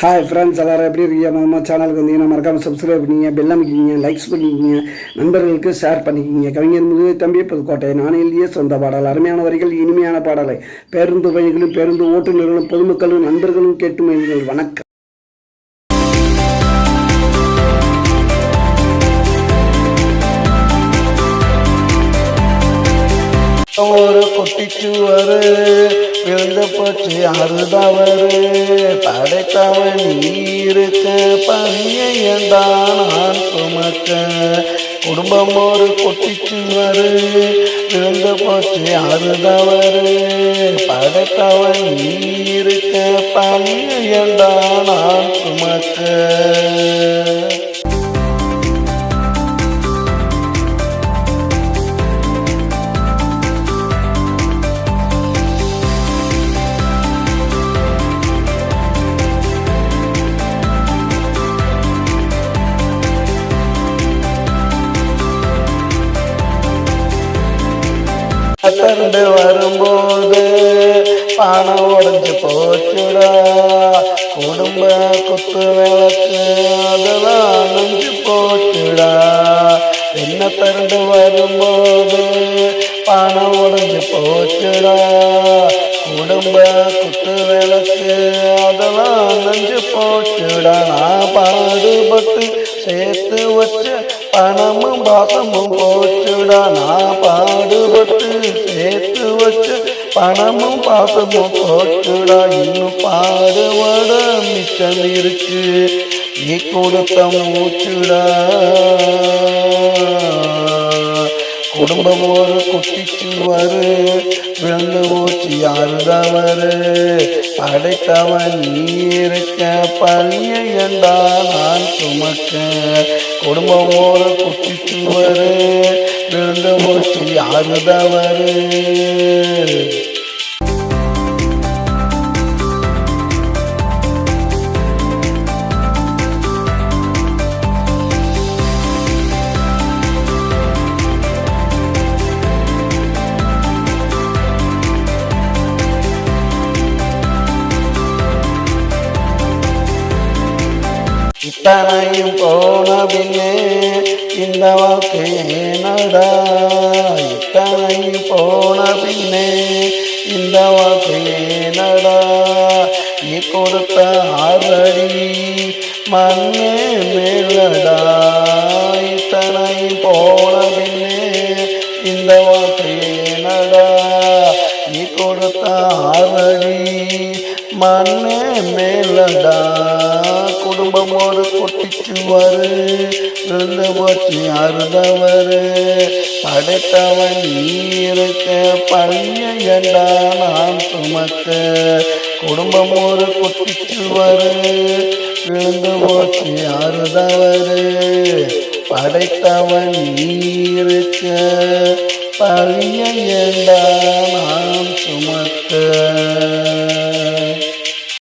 Hi friends, எல்லோரும் எப்படி இருக்கீங்க? நம்ம சேனலுக்கு வந்தீங்கன்னா மறக்காமல் சப்ஸ்கிரைப் பண்ணிங்க, பெல் அமைக்கிங்க, லைக்ஸ் பண்ணிக்கிங்க, நண்பர்களுக்கு ஷேர் பண்ணிக்கிங்க. கவிஞர் முதுகு தம்பி புதுக்கோட்டை. நான் எழுதிய சொந்த பாடல். அருமையான வரிகள், இனிமையான பாடலை பேருந்து பயணிகளும் பேருந்து ஓட்டுநர்களும் பொதுமக்களும் நண்பர்களும் கேட்டு மகிழ்கள். வணக்கம். ஒரு குட்டிச்சுவரு விழுந்த போச்சு அறுதவரு படைத்தவன் நீருக்க பணியந்தான் சுமக்க. குடும்பம் ஒரு குட்டிச்சுவரு விழுந்த போச்சு அறுதவரு படைத்தவன் நீருக்க பணியந்தான் சுமக்க. திறந்து வரும்போது பணம் உடஞ்சு போச்சுடா. குடும்ப குத்து விளக்கு அதெல்லாம் நஞ்சு போச்சுடா. என்ன திறந்து வரும்போது பணம் உடஞ்சு போச்சுடா. குடும்ப குத்து விளக்கு அதெல்லாம் நஞ்சு போச்சுடா. நான் பாடுபட்டு சேர்த்து வச்ச பணமும் பாசமும் போச்சுடா. நான் பாடுபட்டு சேர்த்து வச்சு பணமும் பாசமும் போச்சுடா. இன்னும் பாடுபட மிச்சம் இருக்கு, நீ கொடுத்த மூச்சுடா. குடும்பம் ஒரு குட்டிச்சுவரு விழுந்து போச்சு யாருதவரு படைத்தவன் நீருக்க பழிய என்றா நான் சுமக்க. குடும்பம் ஒரு குட்டிச்சுவரு விழுந்து போச்சு யாருதவரு. இத்தனையும் போன பின்னே இந்த வாழ்க்கையே நடா. இத்தனையும் போன பின்னே இந்த வாழ்க்கையே நடா. நீ கொடுத்த ஆறடி மண்ணே மேலடா. இத்தனையும் போன பின்னே இந்த வாழ்க்கையே நடா. நீ கொடுத்த ஆறடி மண்ணே மேலடா. குடும்பம் ஒரு குட்டிச்சுவரு விழுந்து போச்சு அறுதவரு படைத்தவன் நீருக்க பழிய என்றா நான் சுமக்க. குடும்பம் ஒரு குட்டிச்சுவரு விழுந்து போச்சு அறுதவரு படைத்தவன் நீருக்க பழிய என்றா